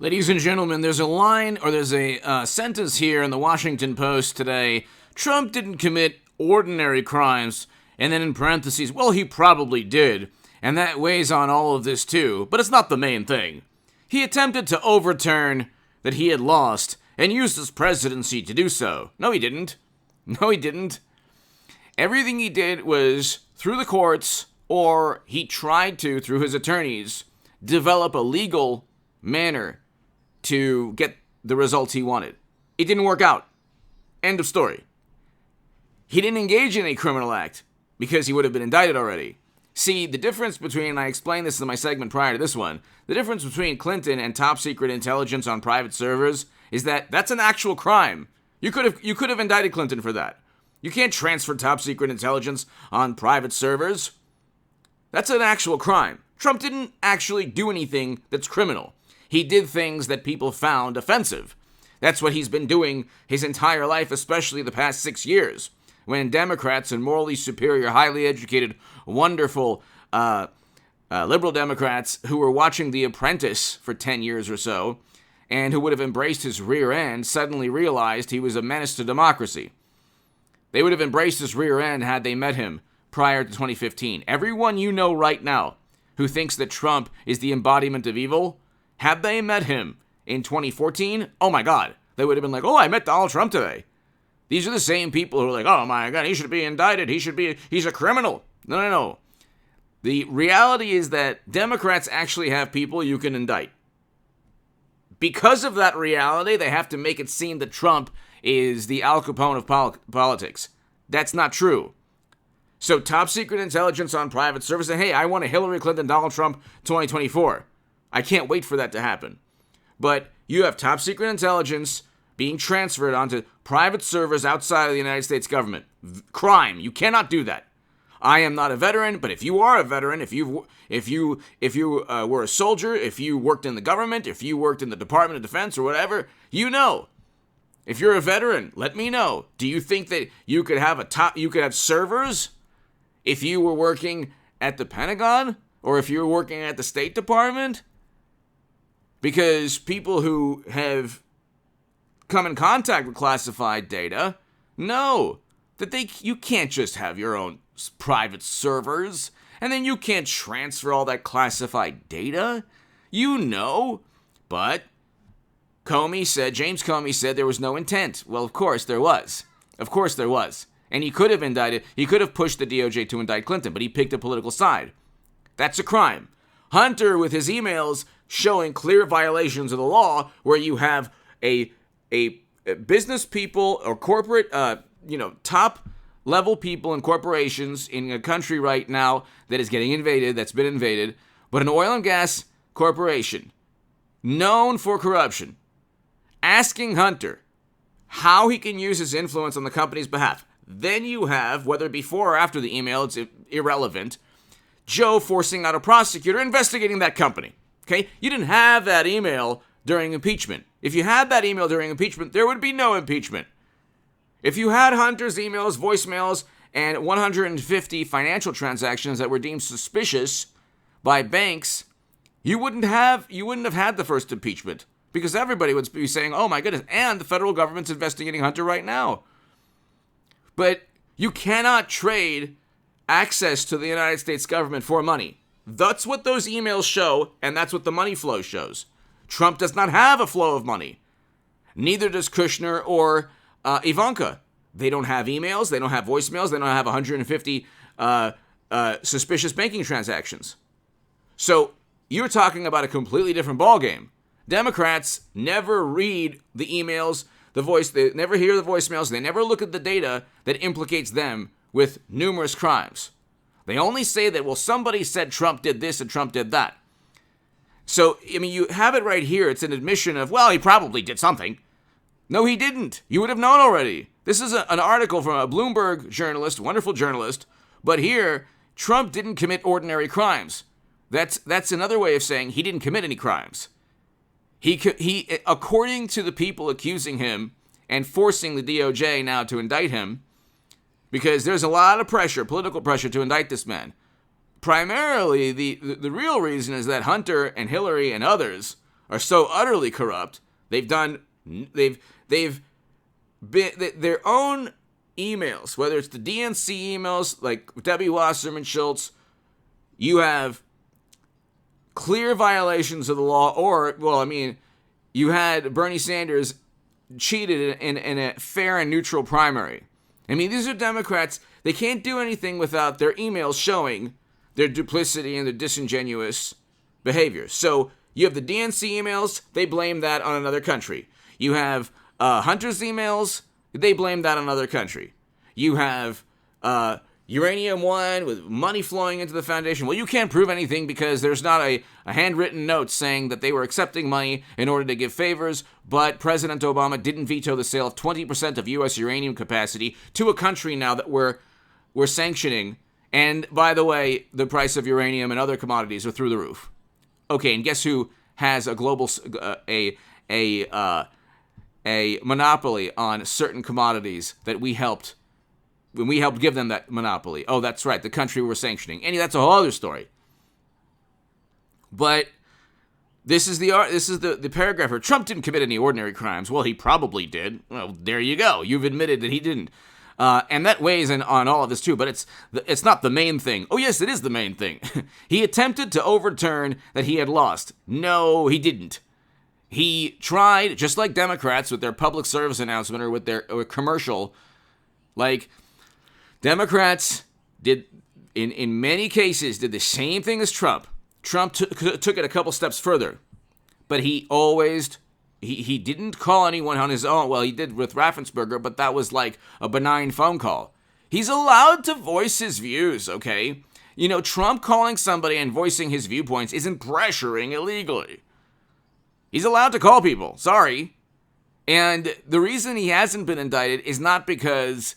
Ladies and gentlemen, there's a sentence here in the Washington Post today. Trump didn't commit ordinary crimes, and then in parentheses, well, he probably did, and that weighs on all of this too, but it's not the main thing. He attempted to overturn that he had lost and used his presidency to do so. No, he didn't. No, he didn't. Everything he did was through the courts, or he tried to, through his attorneys, develop a legal manner to get the results he wanted. It didn't work out. End of story. He didn't engage in a criminal act because he would have been indicted already. See, the difference between, and I explained this in my segment prior to this one, the difference between Clinton and top secret intelligence on private servers is that that's an actual crime. You could have indicted Clinton for that. You can't transfer top secret intelligence on private servers. That's an actual crime. Trump didn't actually do anything that's criminal. He did things that people found offensive. That's what he's been doing his entire life, especially the past 6 years, when Democrats and morally superior, highly educated, wonderful liberal Democrats who were watching The Apprentice for 10 years or so, and who would have embraced his rear end, suddenly realized he was a menace to democracy. They would have embraced his rear end had they met him prior to 2015. Everyone you know right now who thinks that Trump is the embodiment of evil, had they met him in 2014, oh my God, they would have been like, oh, I met Donald Trump today. These are the same people who are like, oh my God, he should be indicted. He's a criminal. No. The reality is that Democrats actually have people you can indict. Because of that reality, they have to make it seem that Trump is the Al Capone of politics. That's not true. So top secret intelligence on private service, and hey, I want a Hillary Clinton, Donald Trump 2024. I can't wait for that to happen. But you have top secret intelligence being transferred onto private servers outside of the United States government. Crime. You cannot do that. I am not a veteran, but if you are a veteran, if you were a soldier, if you worked in the government, if you worked in the Department of Defense or whatever, you know. If you're a veteran, let me know. Do you think that you could have servers if you were working at the Pentagon or if you were working at the State Department? Because people who have come in contact with classified data know that you can't just have your own private servers and then you can't transfer all that classified data. You know, but James Comey said there was no intent. Well, of course there was. And he could have pushed the DOJ to indict Clinton, but he picked a political side. That's a crime. Hunter, with his emails showing clear violations of the law, where you have a business people or corporate, top level people in corporations in a country right now that is getting invaded, that's been invaded, but an oil and gas corporation known for corruption, asking Hunter how he can use his influence on the company's behalf. Then you have, whether before or after the email, it's irrelevant, Joe forcing out a prosecutor investigating that company. Okay? You didn't have that email during impeachment. If you had that email during impeachment, there would be no impeachment. If you had Hunter's emails, voicemails, and 150 financial transactions that were deemed suspicious by banks, you wouldn't have had the first impeachment, because everybody would be saying, oh my goodness, and the federal government's investigating Hunter right now. But you cannot trade access to the United States government for money. That's what those emails show, and that's what the money flow shows. Trump does not have a flow of money. Neither does Kushner or Ivanka. They don't have emails, they don't have voicemails, they don't have 150 suspicious banking transactions. So you're talking about a completely different ballgame. Democrats never read the emails, they never hear the voicemails, they never look at the data that implicates them with numerous crimes. They only say that, well, somebody said Trump did this and Trump did that. So, I mean, you have it right here. It's an admission of, well, he probably did something. No, he didn't. You would have known already. This is an article from a Bloomberg journalist, wonderful journalist. But here, Trump didn't commit ordinary crimes. That's another way of saying he didn't commit any crimes. He, according to the people accusing him and forcing the DOJ now to indict him, because there's a lot of pressure, political pressure, to indict this man. Primarily, the real reason is that Hunter and Hillary and others are so utterly corrupt. They've been their own emails, whether it's the DNC emails like Debbie Wasserman Schultz, you have clear violations of the law, or, well, I mean, you had Bernie Sanders cheated in a fair and neutral primary. I mean, these are Democrats. They can't do anything without their emails showing their duplicity and their disingenuous behavior. So you have the DNC emails. They blame that on another country. You have Hunter's emails. They blame that on another country. You have Uranium One with money flowing into the foundation. Well, you can't prove anything because there's not a handwritten note saying that they were accepting money in order to give favors, but President Obama didn't veto the sale of 20% of U.S. uranium capacity to a country now that we're sanctioning. And by the way, the price of uranium and other commodities are through the roof. Okay, and guess who has a global a monopoly on certain commodities that we helped give them that monopoly? Oh, that's right, the country we're sanctioning. And that's a whole other story. But this is the paragraph where Trump didn't commit any ordinary crimes. Well, he probably did. Well, there you go. You've admitted that he didn't. And that weighs in on all of this too, but it's not the main thing. Oh, yes, it is the main thing. He attempted to overturn that he had lost. No, he didn't. He tried, just like Democrats with their public service announcement or with their commercial, like Democrats did in many cases did the same thing as Trump. Trump took it a couple steps further, but he always he didn't call anyone on his own. Well, he did with Raffensperger, but that was like a benign phone call. He's allowed to voice his views, okay? You know, Trump calling somebody and voicing his viewpoints isn't pressuring illegally. He's allowed to call people. Sorry. And the reason he hasn't been indicted is not because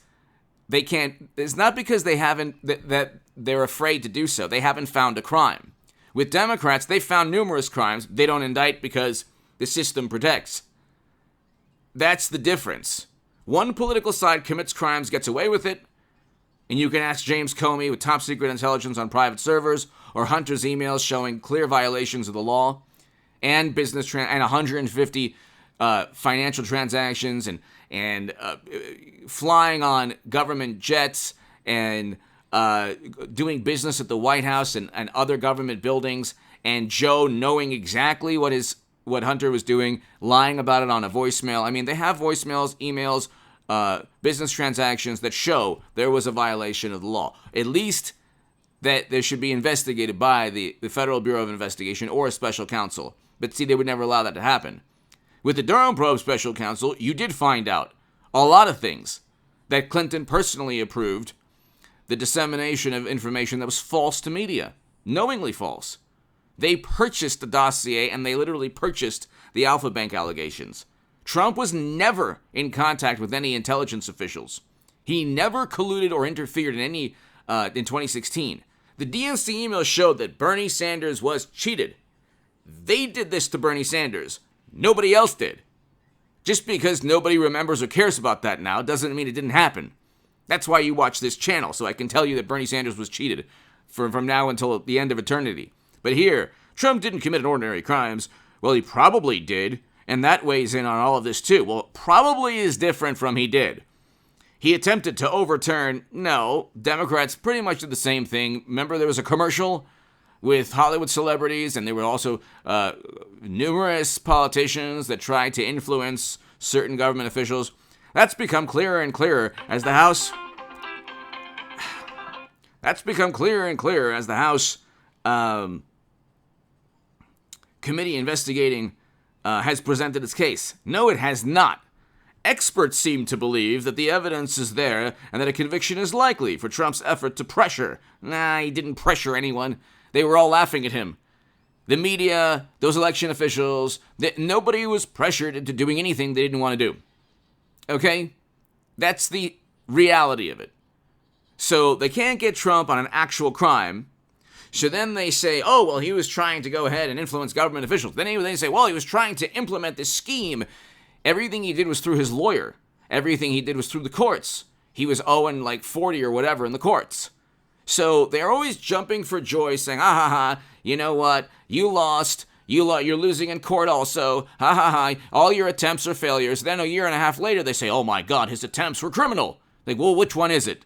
they can't. It's not because they haven't that they're afraid to do so. They haven't found a crime. With Democrats, they found numerous crimes. They don't indict because the system protects. That's the difference. One political side commits crimes, gets away with it, and you can ask James Comey with top secret intelligence on private servers, or Hunter's emails showing clear violations of the law, and and 150 financial transactions, and flying on government jets, and doing business at the White House and other government buildings, and Joe knowing exactly what Hunter was doing, lying about it on a voicemail. I mean, they have voicemails, emails, business transactions that show there was a violation of the law. At least that they should be investigated by the Federal Bureau of Investigation or a special counsel. But see, they would never allow that to happen. With the Durham probe special counsel, you did find out a lot of things that Clinton personally approved, the dissemination of information that was false to media, knowingly false. They purchased the dossier, and they literally purchased the Alpha Bank allegations. Trump was never in contact with any intelligence officials. He never colluded or interfered in any in 2016. The DNC email showed that Bernie Sanders was cheated. They did this to Bernie Sanders. Nobody else did. Just because nobody remembers or cares about that now doesn't mean it didn't happen. That's why you watch this channel, so I can tell you that Bernie Sanders was cheated from now until the end of eternity. But here, Trump didn't commit ordinary crimes. Well, he probably did, and that weighs in on all of this too. Well, probably is different from he did. He attempted to overturn. No, Democrats pretty much did the same thing. Remember, there was a commercial with Hollywood celebrities, and there were also numerous politicians that tried to influence certain government officials. That's become clearer and clearer as the House. Committee investigating has presented its case. No, it has not. Experts seem to believe that the evidence is there and that a conviction is likely for Trump's effort to pressure. Nah, he didn't pressure anyone. They were all laughing at him. The media, those election officials, nobody was pressured into doing anything they didn't want to do. Okay? That's the reality of it. So they can't get Trump on an actual crime. So then they say, oh, well, he was trying to go ahead and influence government officials. Then they say, well, he was trying to implement this scheme. Everything he did was through his lawyer. Everything he did was through the courts. He was owing like 40 or whatever in the courts. So they're always jumping for joy, saying, you know what? You lost. You're losing in court also. Ha ha ha. All your attempts are failures. Then a year and a half later, they say, oh my God, his attempts were criminal. Like, well, which one is it?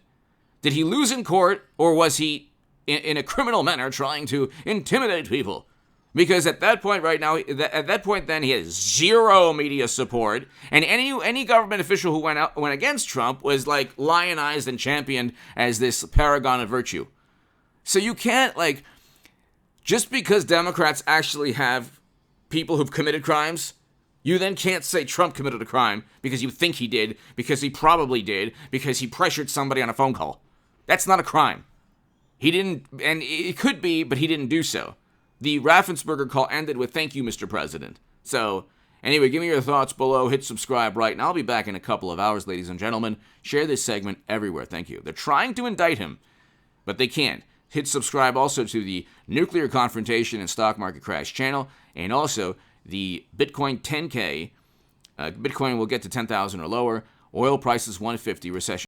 Did he lose in court, or was he in a criminal manner trying to intimidate people? Because at that point right now, at that point then, he has zero media support, and any government official who went against Trump was like lionized and championed as this paragon of virtue. So you can't, like, just because Democrats actually have people who've committed crimes, you then can't say Trump committed a crime because you think he did, because he probably did, because he pressured somebody on a phone call. That's not a crime. He didn't, and it could be, but he didn't do so. The Raffensperger call ended with, thank you, Mr. President. So, anyway, give me your thoughts below. Hit subscribe right, and I'll be back in a couple of hours, ladies and gentlemen. Share this segment everywhere. Thank you. They're trying to indict him, but they can't. Hit subscribe also to the Nuclear Confrontation and Stock Market Crash channel, and also the Bitcoin 10K. Bitcoin will get to 10,000 or lower. Oil prices 150. Recession